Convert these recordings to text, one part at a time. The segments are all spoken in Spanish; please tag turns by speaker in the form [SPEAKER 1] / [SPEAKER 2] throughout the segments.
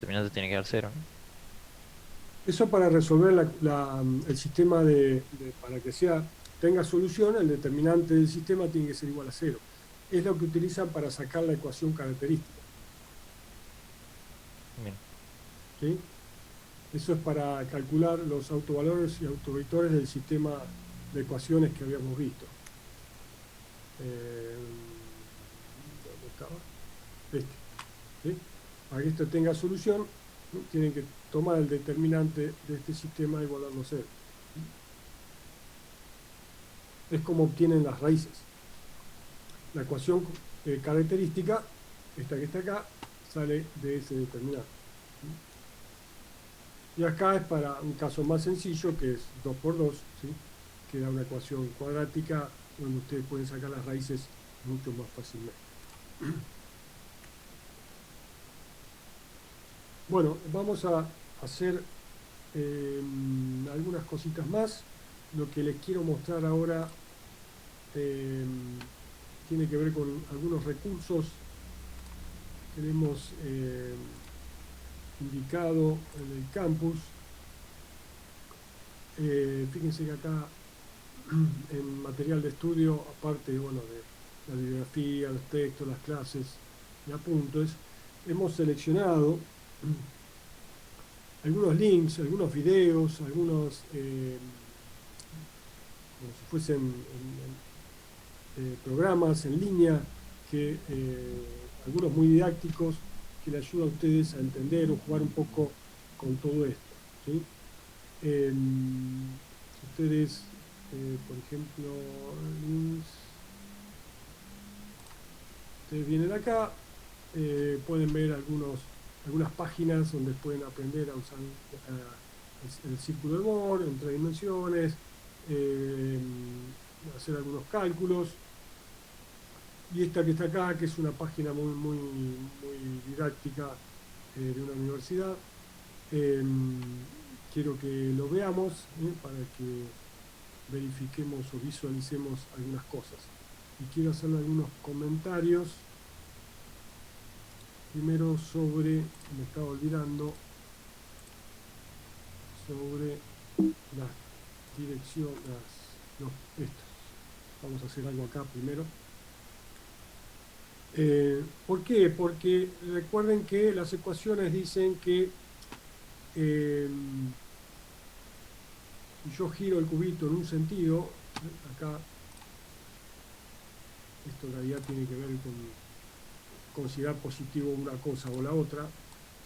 [SPEAKER 1] determinante tiene que dar cero, ¿no?
[SPEAKER 2] Eso para resolver el sistema para que tenga solución, el determinante del sistema tiene que ser igual a cero. Es lo que utilizan para sacar la ecuación característica.
[SPEAKER 1] Bien.
[SPEAKER 2] ¿Sí? Eso es para calcular los autovalores y autovectores del sistema de ecuaciones que habíamos visto. Eh, ¿Dónde estaba? Este. ¿Sí? Para que esto tenga solución, ¿no? Tienen que tomar el determinante de este sistema igualando a cero. Es como obtienen las raíces. La ecuación característica, esta que está acá, sale de ese determinante. Y acá es para un caso más sencillo, que es 2 por 2, ¿sí? Que da una ecuación cuadrática donde ustedes pueden sacar las raíces mucho más fácilmente. Bueno, vamos a hacer algunas cositas más. Lo que les quiero mostrar ahora eh, tiene que ver con algunos recursos que le hemos indicado en el campus. Fíjense que acá en material de estudio, aparte bueno, de la bibliografía, los textos, las clases y apuntes, hemos seleccionado algunos links, algunos videos, algunos, como si fuesen programas en línea, algunos muy didácticos, que le ayudan a ustedes a entender o jugar un poco con todo esto. ¿Sí? Si ustedes, por ejemplo, links, ustedes vienen acá, pueden ver algunas páginas donde pueden aprender a usar el círculo de Moore en 3 dimensiones, eh, hacer algunos cálculos. Y esta que está acá, que es una página muy didáctica de una universidad, eh, quiero que lo veamos para que verifiquemos o visualicemos algunas cosas. Y quiero hacer algunos comentarios, primero sobre, me estaba olvidando, sobre las direcciones, no, estos. Vamos a hacer algo acá primero. ¿Por qué? Porque recuerden que las ecuaciones dicen que eh, si yo giro el cubito en un sentido, acá esto en realidad tiene que ver con considerar positivo una cosa o la otra,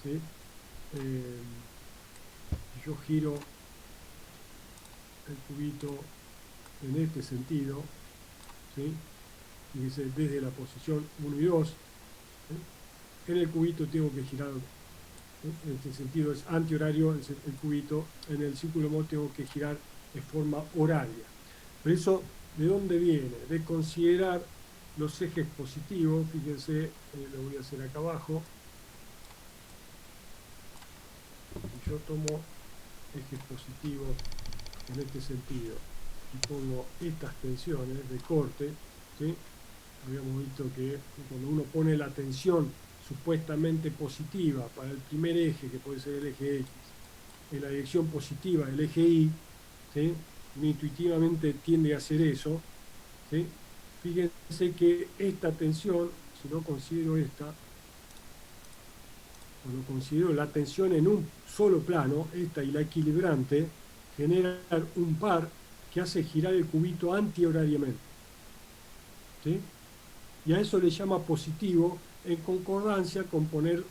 [SPEAKER 2] ¿sí? Eh, si yo giro el cubito en este sentido, ¿sí? Fíjense, desde la posición 1 y 2, ¿sí? En el cubito tengo que girar, en este sentido es antihorario el cubito, en el círculo Moore tengo que girar de forma horaria. Pero eso, ¿de dónde viene? De considerar los ejes positivos, fíjense, lo voy a hacer acá abajo. Si yo tomo ejes positivos en este sentido y pongo estas tensiones de corte, ¿sí? Habíamos visto que cuando uno pone la tensión supuestamente positiva para el primer eje, que puede ser el eje X, en la dirección positiva del eje Y, ¿sí? Uno intuitivamente tiende a hacer eso, ¿sí? Fíjense que esta tensión, si no considero esta, cuando considero la tensión en un solo plano, esta y la equilibrante, generan un par que hace girar el cubito antihorariamente, ¿sí? Y a eso le llama positivo en concordancia con poner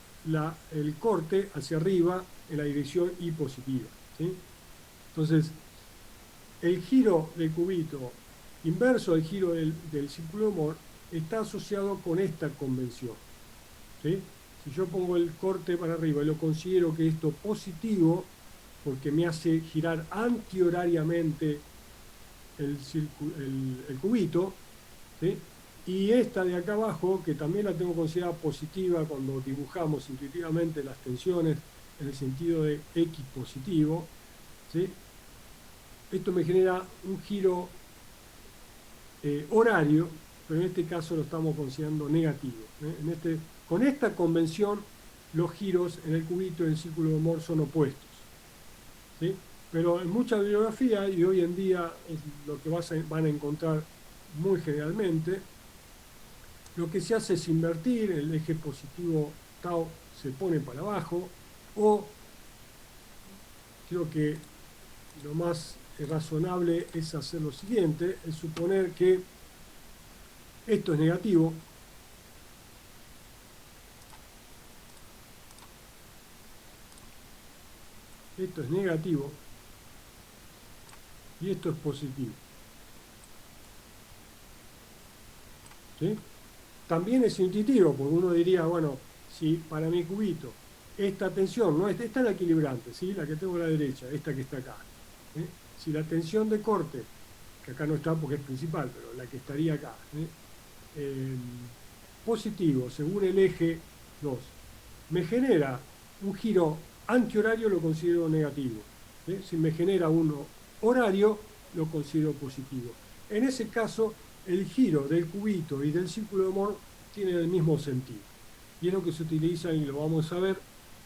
[SPEAKER 2] el corte hacia arriba en la dirección Y positiva, ¿sí? Entonces, el giro del cubito inverso al giro del círculo de Moore está asociado con esta convención, ¿sí? Si yo pongo el corte para arriba y lo considero que esto positivo, porque me hace girar antihorariamente el cubito, ¿sí? Y esta de acá abajo, que también la tengo considerada positiva cuando dibujamos intuitivamente las tensiones en el sentido de X positivo, ¿sí? Esto me genera un giro horario, pero en este caso lo estamos considerando negativo, ¿eh? Con esta convención los giros en el cubito y en el círculo de Moore son opuestos, ¿sí? Pero en mucha bibliografía, y hoy en día es lo que van a encontrar muy generalmente, lo que se hace es invertir, el eje positivo tau se pone para abajo, o creo que lo más razonable es hacer lo siguiente, es suponer que esto es negativo, esto es negativo y esto es positivo, ¿sí? También es intuitivo, porque uno diría, bueno, si para mi cubito esta tensión, no esta es la equilibrante, ¿sí? La que tengo a la derecha, esta que está acá, ¿sí? Si la tensión de corte, que acá no está porque es principal, pero la que estaría acá, ¿sí? eh, positivo, según el eje 2, me genera un giro antihorario, lo considero negativo. ¿Sí? Si me genera uno horario, lo considero positivo. En ese caso, el giro del cubito y del círculo de Moore tienen el mismo sentido. Y es lo que se utiliza, y lo vamos a ver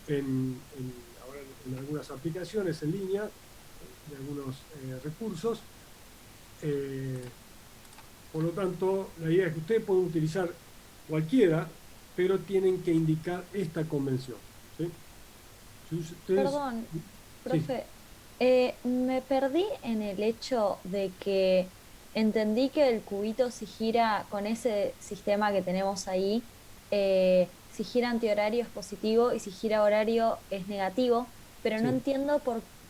[SPEAKER 2] ahora en algunas aplicaciones en línea, de algunos recursos. Eh, por lo tanto, la idea es que ustedes pueden utilizar cualquiera, pero tienen que indicar esta convención, ¿sí? Si ustedes,
[SPEAKER 1] Perdón,
[SPEAKER 2] sí,
[SPEAKER 1] profe, me perdí en el hecho de que entendí que el cubito si gira con ese sistema que tenemos ahí, si gira antihorario es positivo y si gira horario es negativo, pero no
[SPEAKER 2] sí.
[SPEAKER 1] entiendo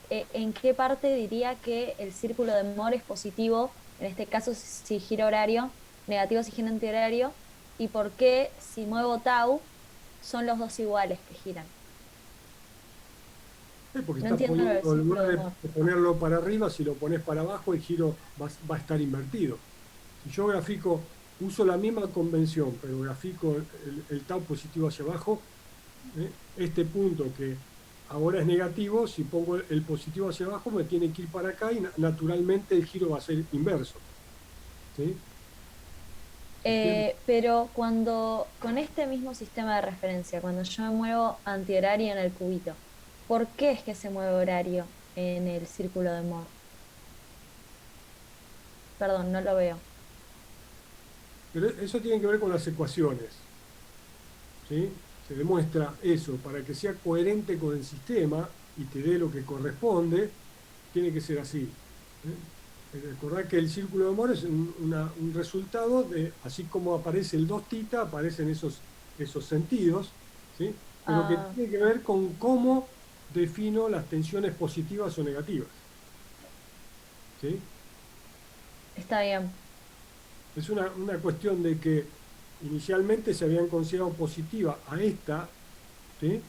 [SPEAKER 1] en qué parte diría que el círculo de Moore es positivo, en este caso si gira horario, negativo si gira antihorario, y por qué si muevo tau son los dos iguales que giran.
[SPEAKER 2] Porque
[SPEAKER 1] No
[SPEAKER 2] está
[SPEAKER 1] entiendo lo del
[SPEAKER 2] poniendo, en
[SPEAKER 1] círculo
[SPEAKER 2] lugar
[SPEAKER 1] de
[SPEAKER 2] de
[SPEAKER 1] Moore.
[SPEAKER 2] ponerlo para arriba, si lo pones para abajo, el giro va a estar invertido. Si yo grafico, uso la misma convención, pero grafico el tau positivo hacia abajo, este punto que ahora es negativo, si pongo el positivo hacia abajo, me tiene que ir para acá y naturalmente el giro va a ser inverso, ¿sí? ¿Se entiende?
[SPEAKER 1] Pero cuando, con este mismo sistema de referencia, cuando yo me muevo antihorario en el cubito, ¿por qué es que se mueve horario en el círculo de Moore? Perdón, no lo veo.
[SPEAKER 2] Pero eso tiene que ver con las ecuaciones, ¿sí? Se demuestra eso, para que sea coherente con el sistema y te dé lo que corresponde, tiene que ser así. Recordad que el círculo de Moore es un resultado de, así como aparece el 2θ, aparecen esos sentidos, ¿sí? Pero que
[SPEAKER 1] Ah,
[SPEAKER 2] tiene que ver con cómo defino las tensiones positivas o negativas, ¿sí?
[SPEAKER 1] está bien.
[SPEAKER 2] Es una cuestión de que inicialmente se habían considerado positiva a esta, ¿sí?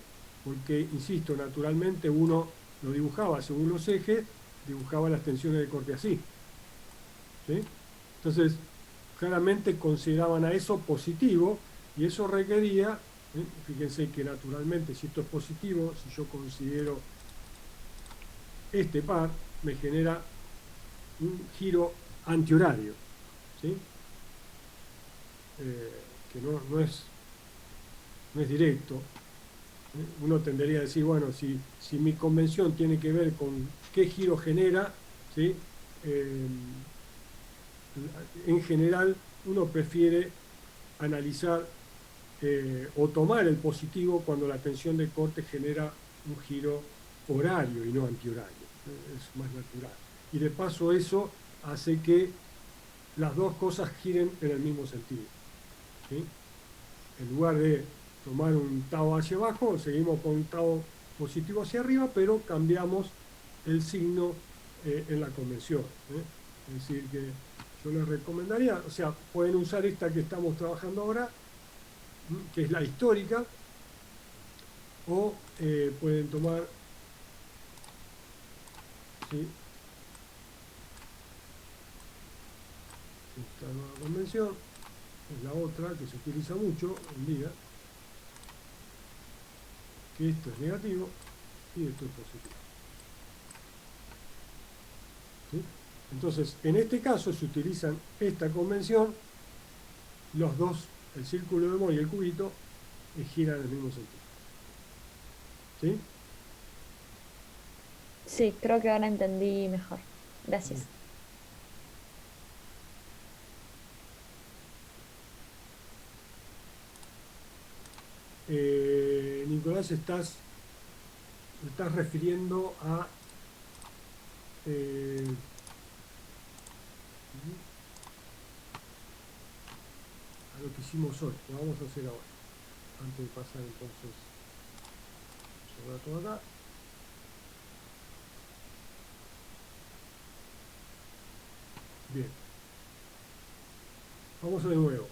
[SPEAKER 2] Porque, insisto, naturalmente uno lo dibujaba según los ejes, dibujaba las tensiones de corte así, ¿sí? Entonces, claramente consideraban a eso positivo y eso requería, fíjense que naturalmente si esto es positivo, si yo considero este par, me genera un giro antihorario, ¿sí? Que no es directo. Uno tendería a decir, bueno, si mi convención tiene que ver con qué giro genera, ¿sí? Eh, en general uno prefiere analizar o tomar el positivo cuando la tensión de corte genera un giro horario y no antihorario. Es más natural. Y de paso eso hace que las dos cosas giren en el mismo sentido, ¿sí? En lugar de tomar un tau hacia abajo, seguimos con un tau positivo hacia arriba, pero cambiamos el signo en la convención, ¿eh? Es decir, que yo les recomendaría, o sea, pueden usar esta que estamos trabajando ahora, que es la histórica, o pueden tomar, ¿sí?, esta nueva convención, es la otra que se utiliza mucho hoy en día, que esto es negativo y esto es positivo, ¿sí? Entonces, en este caso se utilizan esta convención, los dos, el círculo de Moore y el cubito, giran en el mismo sentido. ¿Sí?
[SPEAKER 1] Sí, creo que ahora entendí mejor. Gracias.
[SPEAKER 2] Nicolás, estás refiriendo eh, a lo que hicimos hoy. Lo vamos a hacer ahora. Antes de pasar entonces sobre todo acá. Bien. Vamos de nuevo.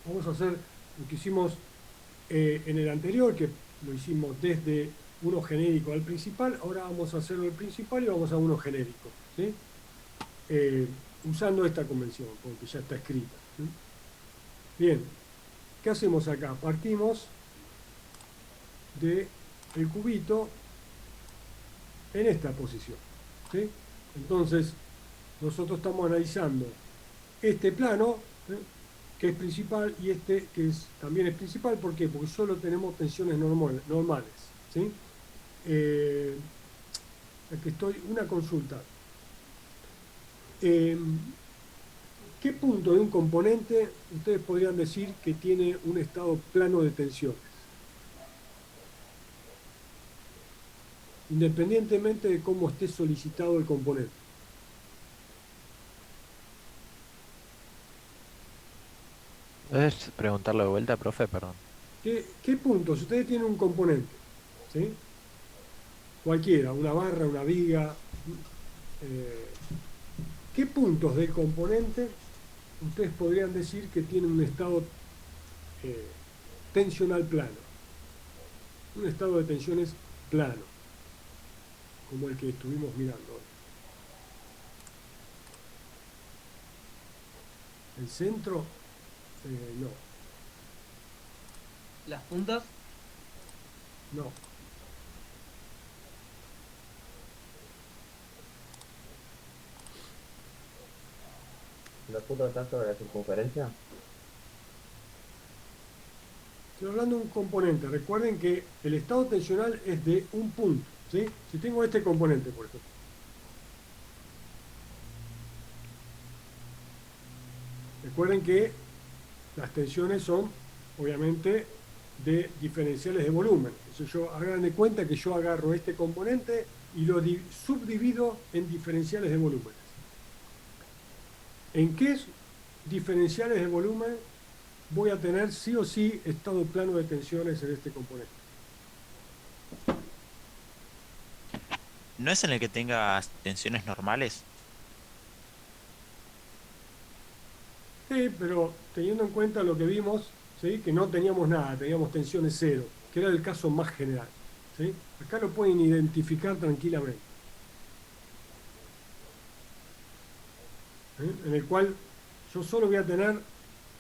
[SPEAKER 2] Vamos a hacer lo que hicimos en el anterior, que lo hicimos desde uno genérico al principal. Ahora vamos a hacerlo el principal y vamos a uno genérico, ¿sí? Eh, usando esta convención, porque ya está escrita, ¿sí? Bien, ¿qué hacemos acá? Partimos del cubito en esta posición, ¿sí? Entonces, nosotros estamos analizando este plano, ¿sí?, que es principal, y este que también es principal. ¿Por qué? Porque solo tenemos tensiones normales, ¿sí? Aquí estoy, una consulta. Eh, ¿Qué punto de un componente ustedes podrían decir que tiene un estado plano de tensiones? Independientemente de cómo esté solicitado el componente.
[SPEAKER 3] ¿Puedes preguntarlo de vuelta, profe? Perdón.
[SPEAKER 2] ¿Qué puntos? Ustedes tienen un componente, ¿sí? Cualquiera, una barra, una viga. eh, ¿Qué puntos del componente ustedes podrían decir que tiene un estado eh, tensional plano? Un estado de tensiones plano, como el que estuvimos mirando hoy. El centro, no,
[SPEAKER 4] Las puntas,
[SPEAKER 2] no.
[SPEAKER 5] ¿Los puntos están sobre la circunferencia?
[SPEAKER 2] Estoy hablando de un componente. Recuerden que el estado tensional es de un punto, ¿sí? Si tengo este componente, por ejemplo. Recuerden que las tensiones son, obviamente, de diferenciales de volumen. Hagan de cuenta que yo agarro este componente y lo subdivido en diferenciales de volúmenes. ¿En qué diferenciales de volumen voy a tener sí o sí estado plano de tensiones en este componente?
[SPEAKER 6] ¿No es en el que tengas tensiones normales?
[SPEAKER 2] Sí, pero teniendo en cuenta lo que vimos, ¿sí?, que no teníamos nada, teníamos tensiones cero, que era el caso más general, ¿sí? Acá lo pueden identificar tranquilamente, ¿sí?, en el cual yo solo voy a tener,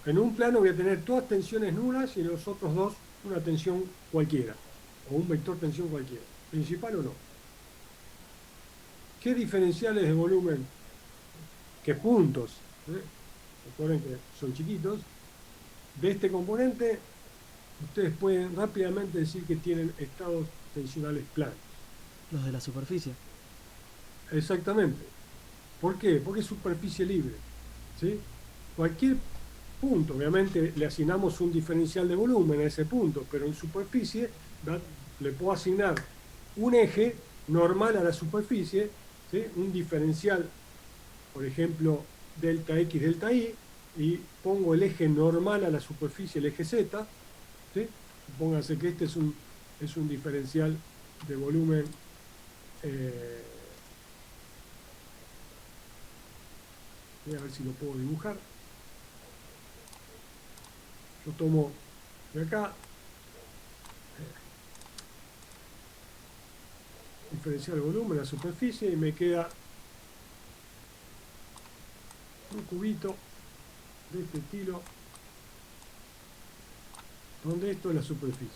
[SPEAKER 2] en un plano voy a tener todas tensiones nulas y en los otros dos una tensión cualquiera, o un vector tensión cualquiera, principal o no. ¿Qué diferenciales de volumen? ¿Qué puntos? Recuerden que son chiquitos. De este componente, ustedes pueden rápidamente decir que tienen estados tensionales planos.
[SPEAKER 4] los de la superficie.
[SPEAKER 2] Exactamente. ¿Por qué? Porque es superficie libre, ¿sí? Cualquier punto, obviamente le asignamos un diferencial de volumen a ese punto, pero en superficie le puedo asignar un eje normal a la superficie, ¿sí?, un diferencial, por ejemplo, delta X, delta Y, y pongo el eje normal a la superficie, el eje Z, ¿sí? Supónganse que este es un diferencial de volumen voy a ver si lo puedo dibujar. Yo tomo de acá diferencial de volumen a la superficie y me queda un cubito de este estilo, donde esto es la superficie,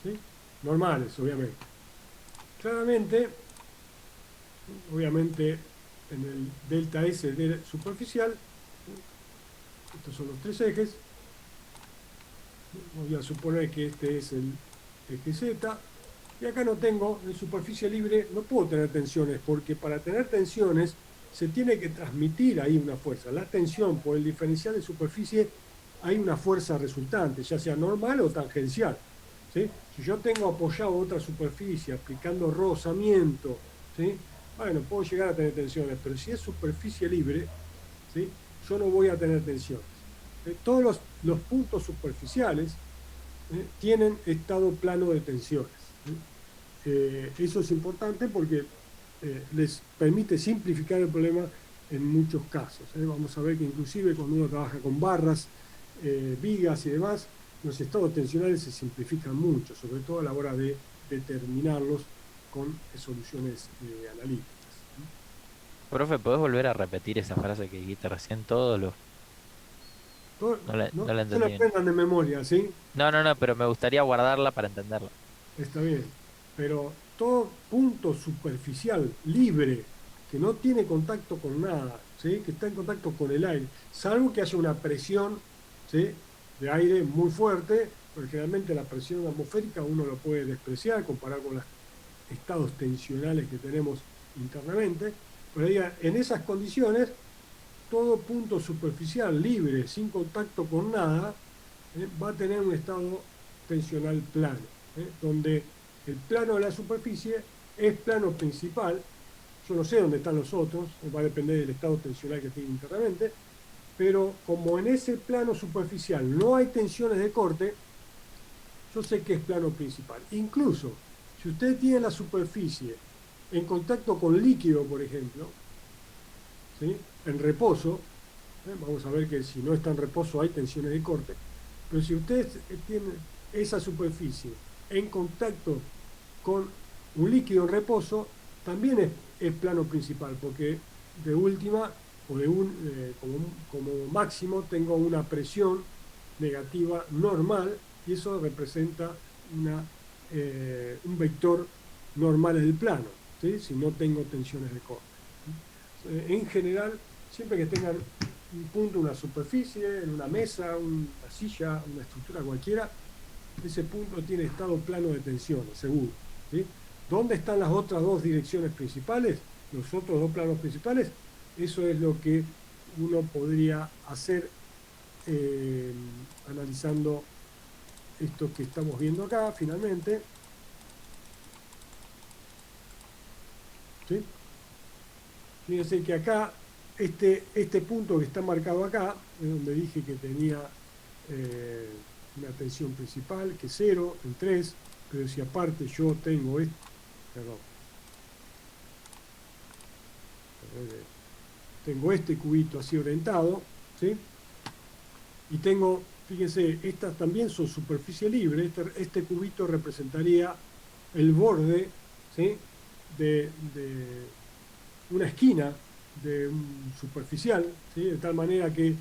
[SPEAKER 2] ¿sí? Normales, obviamente. Claramente, obviamente, en el delta S de superficial, Estos son los tres ejes. Voy a suponer que este es el eje Z. Y acá no tengo, en superficie libre, no puedo tener tensiones, porque para tener tensiones se tiene que transmitir ahí una fuerza. La tensión por el diferencial de superficie, hay una fuerza resultante, ya sea normal o tangencial. ¿Sí? Si yo tengo apoyado otra superficie aplicando rozamiento, ¿sí? Bueno, puedo llegar a tener tensiones, pero si es superficie libre, ¿sí? Yo no voy a tener tensiones. Todos los puntos superficiales tienen estado plano de tensiones. Eso es importante porque les permite simplificar el problema en muchos casos. Vamos a ver que inclusive cuando uno trabaja con barras, vigas y demás, los estados tensionales se simplifican mucho, sobre todo a la hora de determinarlos con soluciones analíticas.
[SPEAKER 3] Profe, ¿podés volver a repetir esa frase que dijiste recién? Todos los...
[SPEAKER 2] No
[SPEAKER 3] no la
[SPEAKER 2] se la
[SPEAKER 3] entendí bien.
[SPEAKER 2] aprendan de memoria, ¿sí?
[SPEAKER 3] No, pero me gustaría guardarla para entenderla.
[SPEAKER 2] Está bien, pero todo punto superficial libre que no tiene contacto con nada, ¿sí? Que está en contacto con el aire, salvo que haya una presión, ¿sí? De aire muy fuerte, porque generalmente la presión atmosférica uno lo puede despreciar, comparar con los estados tensionales que tenemos internamente, pero en esas condiciones, todo punto superficial libre, sin contacto con nada, va a tener un estado tensional plano, donde el plano de la superficie es plano principal. Yo no sé dónde están los otros, va a depender del estado tensional que tiene internamente, pero como en ese plano superficial no hay tensiones de corte, yo sé que es plano principal. Incluso, si usted tiene la superficie en contacto con líquido, por ejemplo, ¿sí? En reposo, vamos a ver que si no está en reposo hay tensiones de corte, pero si usted tiene esa superficie en contacto con un líquido en reposo, también es plano principal, porque de última, o como máximo, tengo una presión negativa normal, y eso representa un vector normal del plano, ¿sí? Si no tengo tensiones de corte. En general, siempre que tengan un punto, una superficie, en una mesa, una silla, una estructura cualquiera, ese punto tiene estado plano de tensiones, seguro, ¿sí? ¿Dónde están las otras dos direcciones principales? Los otros dos planos principales, eso es lo que uno podría hacer analizando esto que estamos viendo acá, finalmente. ¿Sí? Fíjense que acá, este punto que está marcado acá, es donde dije que tenía una tensión principal, que es 0, en 3, pero si aparte yo tengo tengo este cubito así orientado, ¿sí? Y tengo, fíjense, estas también son superficie libre, este cubito representaría el borde, ¿sí? de una esquina de un superficial, ¿sí? De tal manera que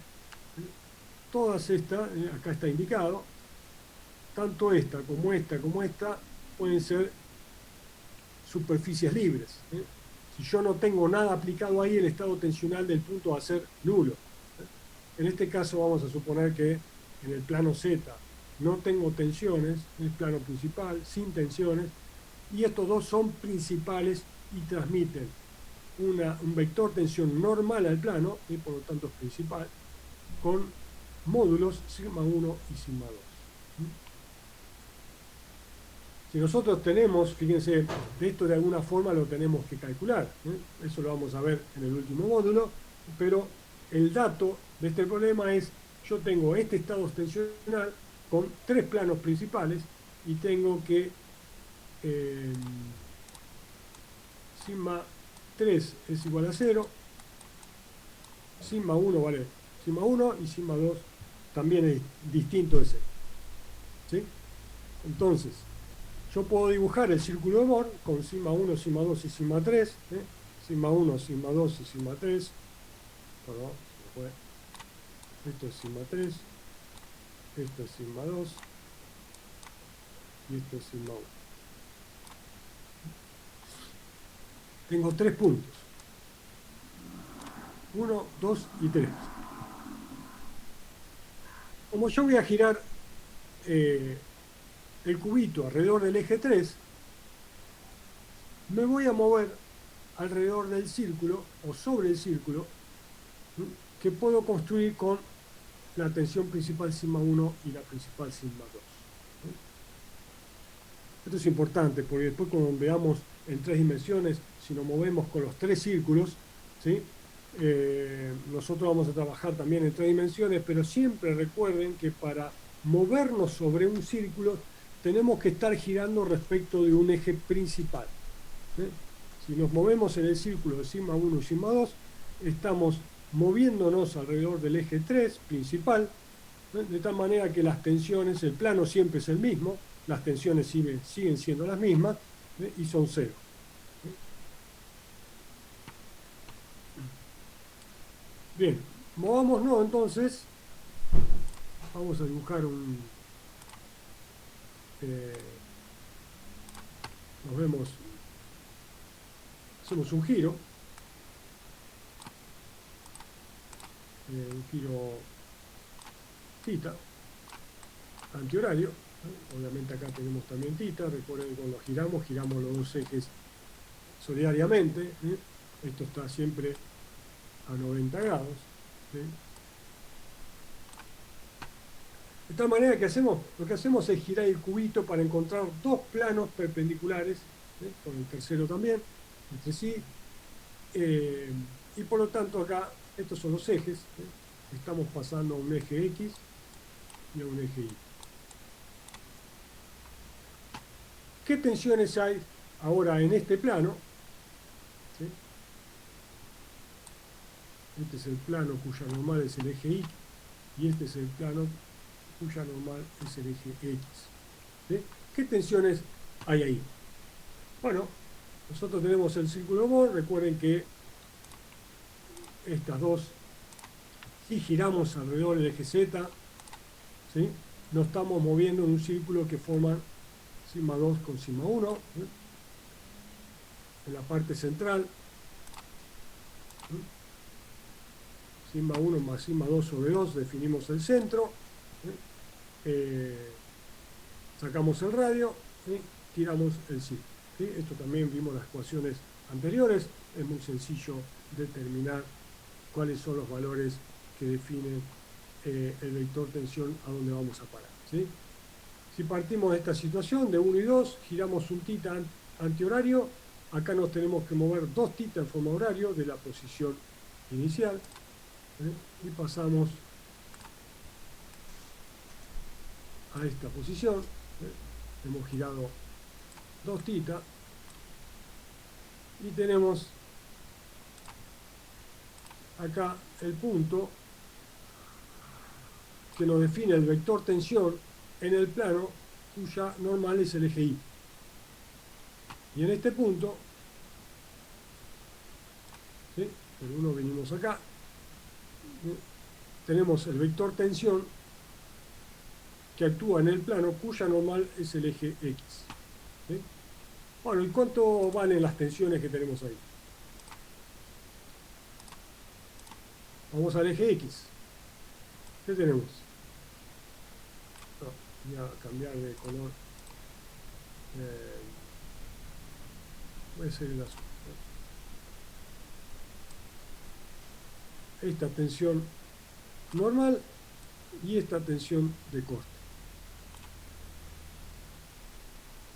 [SPEAKER 2] todas estas, acá está indicado, tanto esta, como esta, pueden ser superficies libres. Si yo no tengo nada aplicado ahí, el estado tensional del punto va a ser nulo. En este caso vamos a suponer que en el plano Z no tengo tensiones, es plano principal, sin tensiones, y estos dos son principales y transmiten un vector tensión normal al plano, y por lo tanto es principal, con módulos sigma 1 y sigma 2. Si nosotros tenemos, fíjense, esto de alguna forma lo tenemos que calcular, eso lo vamos a ver en el último módulo, pero el dato de este problema es, yo tengo este estado tensional con tres planos principales y tengo que sigma 3 es igual a 0, sigma 1 vale sigma 1 y sigma 2 también es distinto de 0. ¿Sí? Entonces, yo puedo dibujar el círculo de Bohr con sigma 1, sigma 2 y sigma 3, sigma 1, sigma 2 y sigma 3, perdón, esto es sigma 3, esto es sigma 2 y esto es sigma 1. Tengo tres puntos, 1, 2 y 3. como yo voy a girar el cubito alrededor del eje 3, me voy a mover alrededor del círculo o sobre el círculo, ¿sí?, que puedo construir con la tensión principal sigma 1 y la principal sigma 2. ¿Sí? Esto es importante porque después cuando veamos en 3 dimensiones, si nos movemos con los 3 círculos, ¿sí?, nosotros vamos a trabajar también en 3 dimensiones, pero siempre recuerden que para movernos sobre un círculo tenemos que estar girando respecto de un eje principal. ¿Sí? Si nos movemos en el círculo de sigma 1 y sigma 2, estamos moviéndonos alrededor del eje 3 principal, ¿sí?, de tal manera que las tensiones, el plano siempre es el mismo, las tensiones siguen siendo las mismas, ¿sí?, y son cero. ¿Sí? Bien, movámonos entonces, vamos a dibujar nos vemos, hacemos un giro θ, antihorario, ¿eh? Obviamente acá tenemos también θ, recuerden que cuando giramos los dos ejes solidariamente, ¿eh? Esto está siempre a 90 grados, ¿sí? De tal manera que lo que hacemos es girar el cubito para encontrar dos planos perpendiculares, ¿sí?, con el tercero también, entre sí, y por lo tanto acá estos son los ejes, ¿sí? Estamos pasando a un eje X y a un eje Y. ¿Qué tensiones hay ahora en este plano? ¿Sí? Este es el plano cuya normal es el eje Y y este es el plano cuya normal es el eje X. ¿Sí? ¿Qué tensiones hay ahí? Bueno, nosotros tenemos el círculo Bohr. Recuerden que estas dos, si giramos alrededor del eje Z, ¿sí?, nos estamos moviendo en un círculo que forman sigma 2 con sigma 1, ¿sí?, en la parte central, ¿sí?, sigma 1 más sigma 2 sobre 2, definimos el centro, ¿sí?, sacamos el radio y tiramos el círculo, ¿sí? Esto también vimos las ecuaciones anteriores, es muy sencillo determinar cuáles son los valores que definen el vector tensión a dónde vamos a parar, ¿sí? Si partimos de esta situación de 1 y 2, giramos un θ antihorario, acá nos tenemos que mover 2 θ en forma horario de la posición inicial, y pasamos a esta posición, hemos girado 2 θ y tenemos acá el punto que nos define el vector tensión en el plano cuya normal es el eje Y. Y en este punto, ¿sí?, por uno venimos acá, ¿sí?, tenemos el vector tensión que actúa en el plano cuya normal es el eje X. ¿Sí? Bueno, ¿y cuánto valen las tensiones que tenemos ahí? Vamos al eje X. ¿Qué tenemos? No, voy a cambiar de color. Voy a hacer el azul. Esta tensión normal y esta tensión de corte.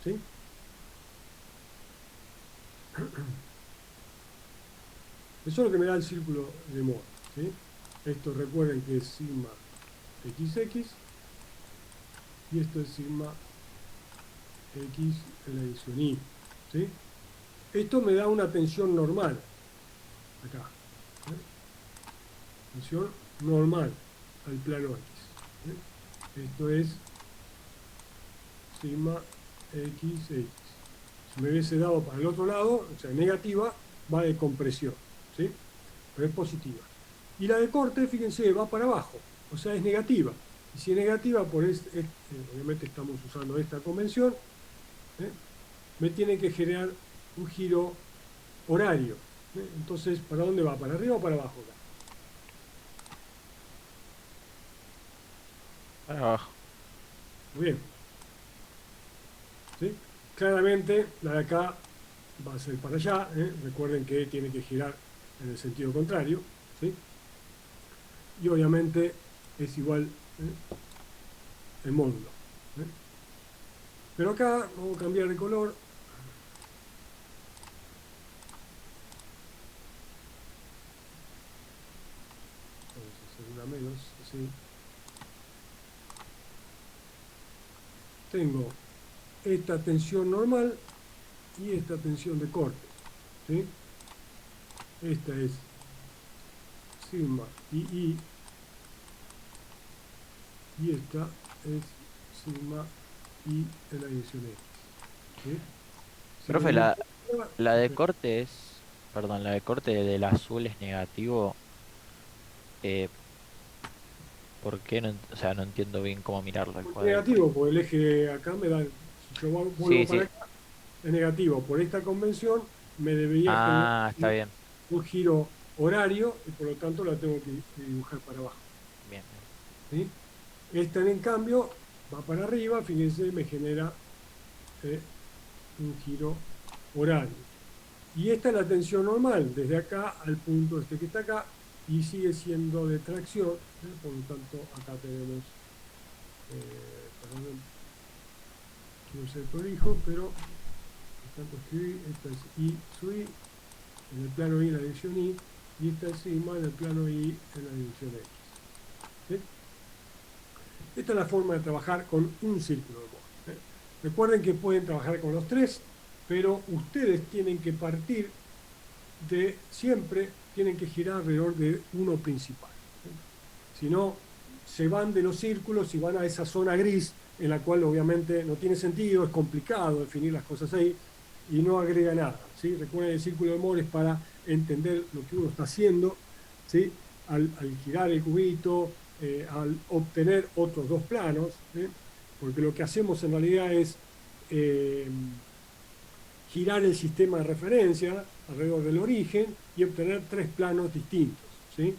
[SPEAKER 2] ¿Sí? Eso es lo que me da el círculo de Mohr, ¿sí? Esto recuerden que es sigma XX y esto es sigma X en la edición Y, ¿sí? Esto me da una tensión normal acá, ¿sí?, tensión normal al plano X, ¿sí? Esto es sigma XX. Si me hubiese dado para el otro lado, o sea, negativa, va de compresión, ¿sí?, pero es positiva. Y la de corte, fíjense, va para abajo, o sea, es negativa. Y si es negativa, obviamente estamos usando esta convención, ¿eh?, me tiene que generar un giro horario, ¿eh? Entonces, ¿para dónde va? ¿Para arriba o para abajo acá?
[SPEAKER 3] Para abajo.
[SPEAKER 2] Muy bien. ¿Sí? Claramente la de acá va a ser para allá. Recuerden que tiene que girar en el sentido contrario. ¿Sí? Y obviamente es igual el módulo. ¿Eh? Pero acá vamos a cambiar de color. Vamos a hacer una menos, así. Tengo esta tensión normal y esta tensión de corte. ¿Sí? Esta es sigma I y esta es sigma I en la dirección X. ¿Sí? Si
[SPEAKER 3] Profe,
[SPEAKER 2] vemos
[SPEAKER 3] la de corte es, perdón, la de corte del azul es negativo. Eh, ¿Por qué no, o sea, no entiendo bien cómo mirarlo el cuadro?
[SPEAKER 2] negativo, porque el eje acá me da, si yo vuelvo
[SPEAKER 3] Sí,
[SPEAKER 2] para
[SPEAKER 3] sí.
[SPEAKER 2] acá, es negativo. Por esta convención me debería generar
[SPEAKER 3] Ah, está bien.
[SPEAKER 2] un giro horario y por lo tanto la tengo que dibujar para abajo.
[SPEAKER 3] Bien.
[SPEAKER 2] ¿Sí? Esta en cambio va para arriba, fíjense, me genera un giro horario. Y esta es la tensión normal, desde acá al punto este que está acá, y sigue siendo de tracción, por lo tanto acá tenemos, perdón, quiero ser prolijo, pero tanto escribí, esta es I sub I, en el plano I en la dirección I, y esta es sigma en el plano I en la dirección X. ¿Sí? Esta es la forma de trabajar con un círculo de Moore. Recuerden que pueden trabajar con los tres, pero ustedes tienen que partir de siempre, tienen que girar alrededor de uno principal. Si no, se van de los círculos y van a esa zona gris en la cual obviamente no tiene sentido, es complicado definir las cosas ahí y no agrega nada. ¿Sí? Recuerden, el círculo de Moore es para entender lo que uno está haciendo, ¿sí? al girar el cubito, al obtener otros dos planos, porque lo que hacemos en realidad es girar el sistema de referencia alrededor del origen y obtener tres planos distintos. ¿Sí?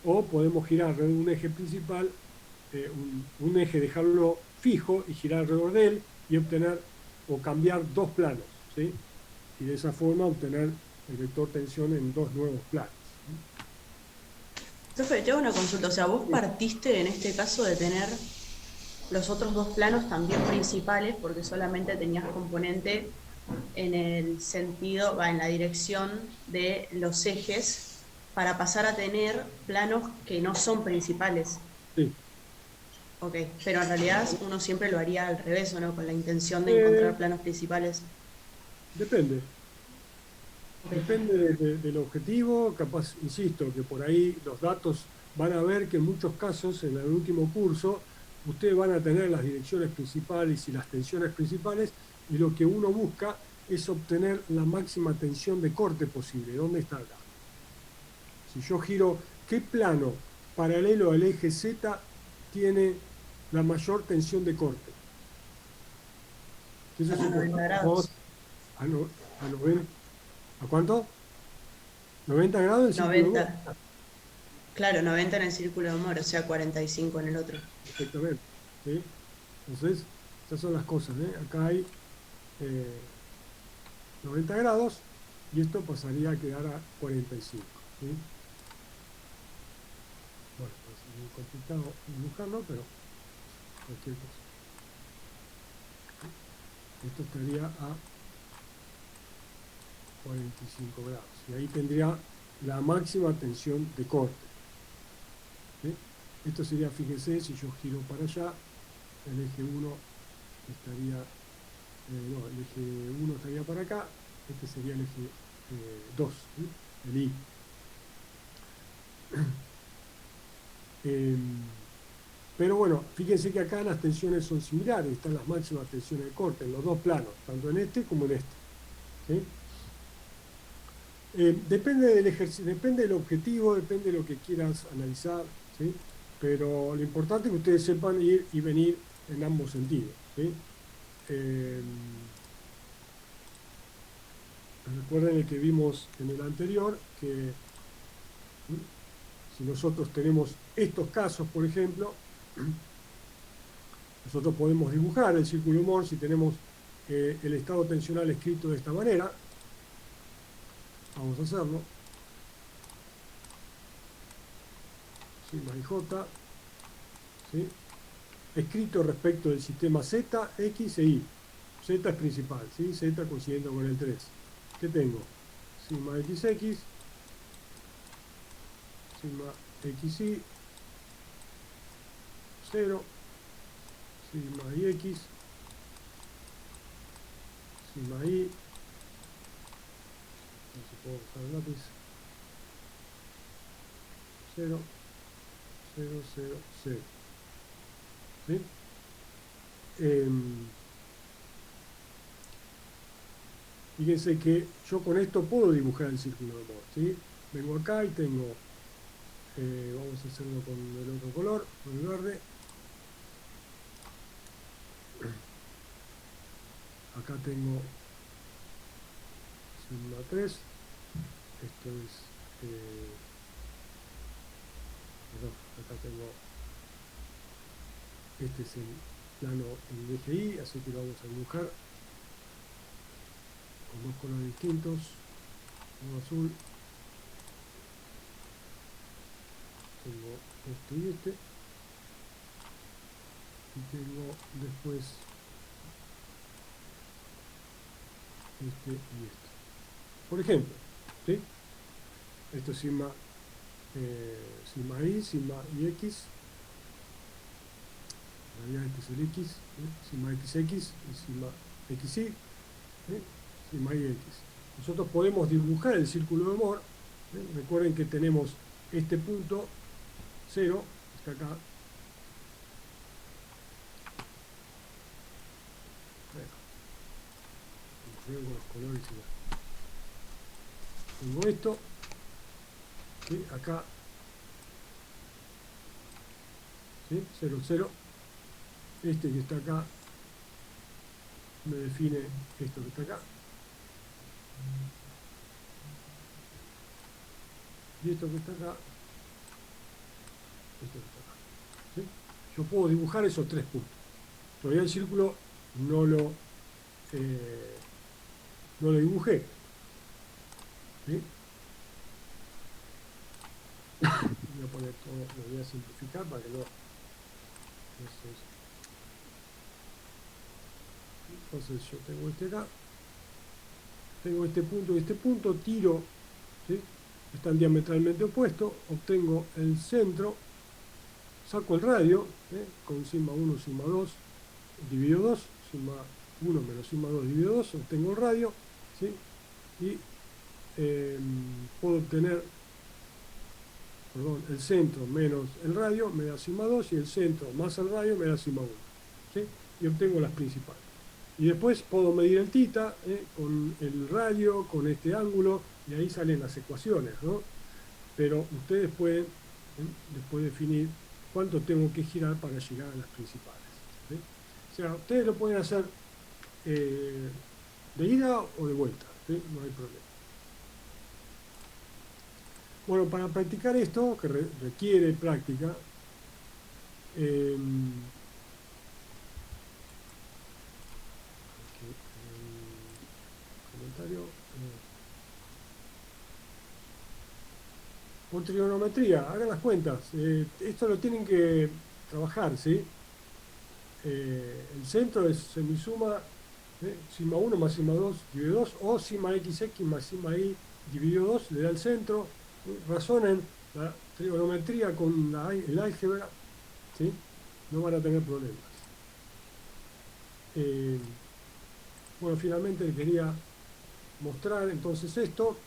[SPEAKER 2] O podemos girar alrededor de un eje principal, un eje, dejarlo fijo y girar alrededor de él y obtener o cambiar dos planos. ¿Sí? Y de esa forma obtener el vector tensión en dos nuevos planos.
[SPEAKER 7] Profe, te hago una consulta. O sea, vos partiste en este caso de tener los otros dos planos también principales porque solamente tenías componente en el sentido, va en la dirección de los ejes para pasar a tener planos que no son principales.
[SPEAKER 2] Sí.
[SPEAKER 7] Ok, pero en realidad uno siempre lo haría al revés, ¿o no? Con la intención de
[SPEAKER 2] Eh,
[SPEAKER 7] encontrar planos principales.
[SPEAKER 2] Depende.
[SPEAKER 7] Ok.
[SPEAKER 2] Depende del objetivo, capaz, insisto, que por ahí los datos van a ver que en muchos casos, en el último curso, ustedes van a tener las direcciones principales y las tensiones principales, y lo que uno busca es obtener la máxima tensión de corte posible. ¿Dónde está acá? Si yo giro, ¿qué plano paralelo al eje Z tiene la mayor tensión de corte? Que eso
[SPEAKER 7] A 90 grados.
[SPEAKER 2] a, no- a 90. ¿A cuánto? ¿90 grados el círculo de Moore?
[SPEAKER 7] 90. Claro, 90 en el círculo de Moore, o sea, 45 en el otro.
[SPEAKER 2] Perfectamente. ¿Sí? Entonces, estas son las cosas. Acá hay 90 grados y esto pasaría a quedar a 45. ¿Sí? Bueno, es muy complicado dibujarlo, pero cualquier cosa. Esto estaría a 45 grados. Y ahí tendría la máxima tensión de corte. ¿Sí? Esto sería, fíjense, si yo giro para allá, el eje 1 estaría, no, el eje 1 estaría para acá, este sería el eje 2, ¿sí? El I. Pero bueno, fíjense que acá las tensiones son similares, están las máximas tensiones de corte en los dos planos, tanto en este como en este. ¿Sí? Depende del ejercicio, depende del objetivo, depende de lo que quieras analizar, ¿sí? Pero lo importante es que ustedes sepan ir y venir en ambos sentidos, ¿sí? Recuerden el que vimos en el anterior, que si nosotros tenemos estos casos, por ejemplo, Nosotros podemos dibujar el círculo de Moore si tenemos el estado tensional escrito de esta manera. Vamos a hacerlo. Sigma y J, ¿sí? Escrito respecto del sistema Z, X e Y. Z es principal, ¿sí? Z coincidiendo con el 3. ¿Qué tengo? Sigma XX, sigma XY, 0, sigma YX, sigma Y, no sé si puedo usar el lápiz, 0, 0, 0, 0. ¿Sí? Fíjense que yo con esto puedo dibujar el círculo de Moore, ¿sí? Vengo acá y tengo, vamos a hacerlo con el otro color, con el verde. Acá tengo sigma 3, esto es, perdón, acá tengo, este es el plano en eje Y, así que lo vamos a dibujar con dos colores distintos, uno azul, tengo este y este, y tengo después este y este. Por ejemplo, ¿sí? Esto es sigma, sigma Y, sigma YX, en realidad este es el X, ¿sí? Sigma XX y sigma XY, ¿sí? Sigma YX. Nosotros podemos dibujar el círculo de Moore, ¿sí? Recuerden que tenemos este punto 0, está acá. Bueno, con los colores y ya. Tengo esto, ¿sí? Acá, ¿sí? 0, 0. Este que está acá me define esto que está acá. Y esto que está acá, esto que está acá. ¿Sí? Yo puedo dibujar esos tres puntos. Todavía el círculo no lo dibujé. ¿Sí? Voy a poner todo, lo voy a simplificar para que no se... Entonces yo tengo este acá, tengo este punto y este punto, tiro, ¿sí? Están diametralmente opuestos, obtengo el centro, saco el radio, con sigma 1, sigma 2, dividido 2, sigma 1 menos sigma 2 dividido 2, obtengo el radio, ¿sí? Y puedo obtener, perdón, el centro menos el radio me da sigma 2 y el centro más el radio me da sigma 1, ¿sí? Y obtengo las principales. Y después puedo medir el θ con el radio, con este ángulo, y ahí salen las ecuaciones, ¿no? Pero ustedes pueden después definir cuánto tengo que girar para llegar a las principales, ¿sí? O sea, ustedes lo pueden hacer de ida o de vuelta, ¿sí? No hay problema. Bueno, para practicar esto, que requiere práctica, comentario. Con trigonometría, hagan las cuentas. Esto lo tienen que trabajar, ¿sí? El centro es semisuma, sigma 1 más sigma 2 dividido 2, o sigma XX más sigma Y dividido 2 le da el centro. Razonen la trigonometría con el álgebra, ¿sí? No van a tener problemas. Bueno, finalmente les quería mostrar entonces esto.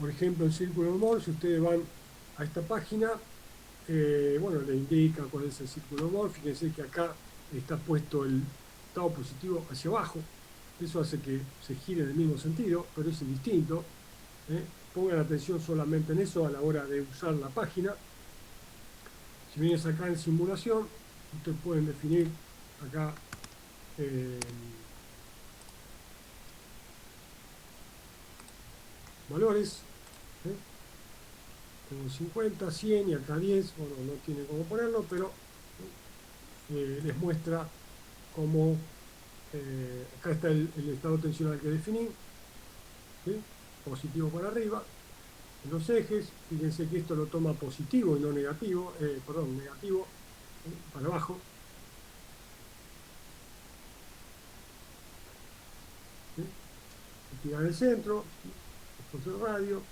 [SPEAKER 2] Por ejemplo, el círculo de Moore, si ustedes van a esta página, bueno, le indica cuál es el círculo de Moore. Fíjense que acá está puesto el estado positivo hacia abajo. Eso hace que se gire en el mismo sentido, pero es indistinto. Pongan atención solamente en eso a la hora de usar la página. Si vienes acá en simulación, ustedes pueden definir acá valores. Tengo 50, 100 y acá 10. Bueno, no tiene cómo ponerlo, pero les muestra cómo, acá está el estado tensional que definí, ¿sí? Positivo para arriba, en los ejes, fíjense que esto lo toma positivo y no negativo, negativo, para abajo, ¿sí? Activar el centro, esto es el radio,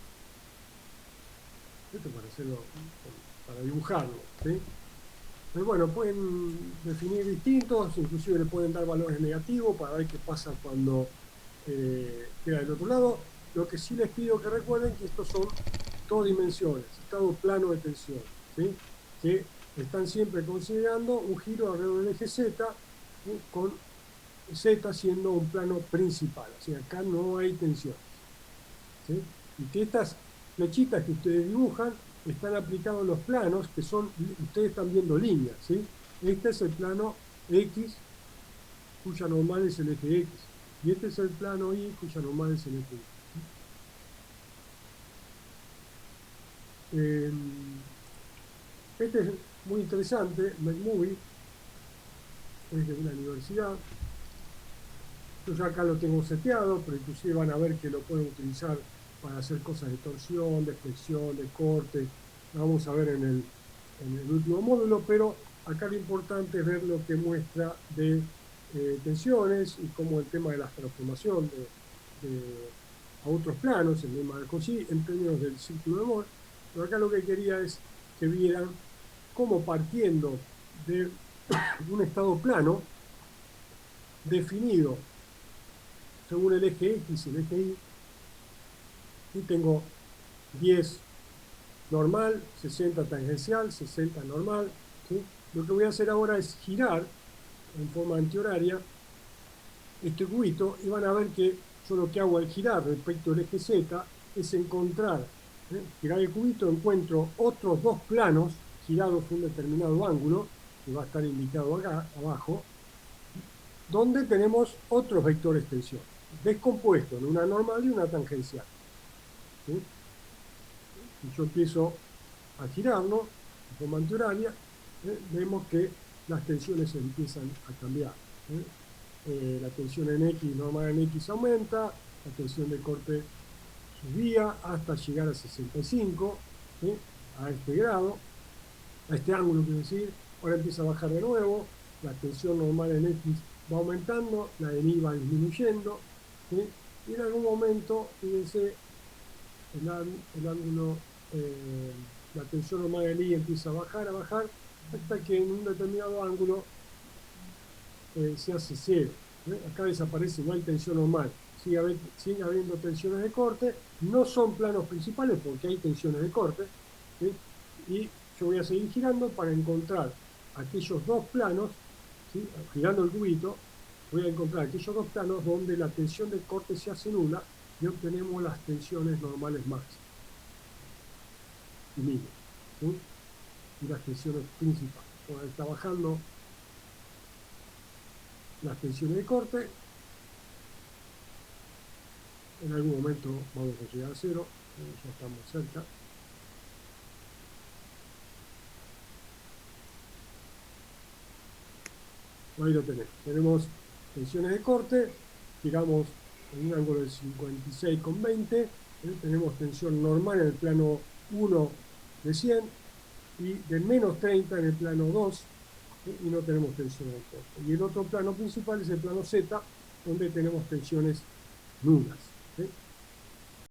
[SPEAKER 2] esto para hacerlo, para dibujarlo, ¿sí? Pero bueno, pueden definir distintos, inclusive le pueden dar valores negativos para ver qué pasa cuando queda del otro lado. Lo que sí les pido que recuerden que estos son dos dimensiones, estado plano de tensión, ¿sí? Que están siempre considerando un giro alrededor del eje Z, ¿sí? Con Z siendo un plano principal, o sea, acá no hay tensión, ¿sí? Y que estas flechitas que ustedes dibujan están aplicados en los planos, que son, ustedes están viendo líneas, ¿sí? Este es el plano X, cuya normal es el eje X, y este es el plano Y, cuya normal es el eje Y. Este es muy interesante, McMovie, es de una universidad. Yo ya acá lo tengo seteado, pero inclusive van a ver que lo pueden utilizar para hacer cosas de torsión, de flexión, de corte. Lo vamos a ver en el último módulo, pero acá lo importante es ver lo que muestra de tensiones y cómo el tema de la transformación a otros planos, el tema de Cauchy, en términos del círculo de Moore. Pero acá lo que quería es que vieran cómo partiendo de un estado plano definido según el eje X y el eje Y, y tengo 10 normal, 60 tangencial, 60 normal, ¿sí? Lo que voy a hacer ahora es girar en forma antihoraria este cubito y van a ver que yo lo que hago al girar respecto al eje Z es encontrar, girar el cubito, encuentro otros dos planos girados con un determinado ángulo, que va a estar indicado acá abajo, donde tenemos otros vectores tensión, descompuestos en una normal y una tangencial, ¿sí? Y yo empiezo a girarlo de forma antihoraria, vemos que las tensiones empiezan a cambiar, la tensión en X, normal en X aumenta, la tensión de corte subía hasta llegar a 65, ¿sí? A este grado, a este ángulo, quiero decir. Ahora empieza a bajar de nuevo, la tensión normal en X va aumentando, la en Y va disminuyendo, ¿sí? Y en algún momento, fíjense, el ángulo, la tensión normal en Y empieza a bajar, hasta que en un determinado ángulo se hace cero. Acá desaparece, no hay tensión normal, sigue habiendo tensiones de corte, no son planos principales porque hay tensiones de corte, ¿sí? Y yo voy a seguir girando para encontrar aquellos dos planos, ¿sí? Girando el cubito, voy a encontrar aquellos dos planos donde la tensión de corte se hace nula y obtenemos las tensiones normales máximas y mínimas, ¿sí? Y las tensiones principales. Ahora está bajando las tensiones de corte, en algún momento vamos a llegar a cero, ya estamos cerca. Ahí lo tenemos tensiones de corte, giramos en un ángulo de 56,20, tenemos tensión normal en el plano 1 de 100 y de menos 30 en el plano 2, y no tenemos tensión de corte. Y el otro plano principal es el plano Z, donde tenemos tensiones nulas.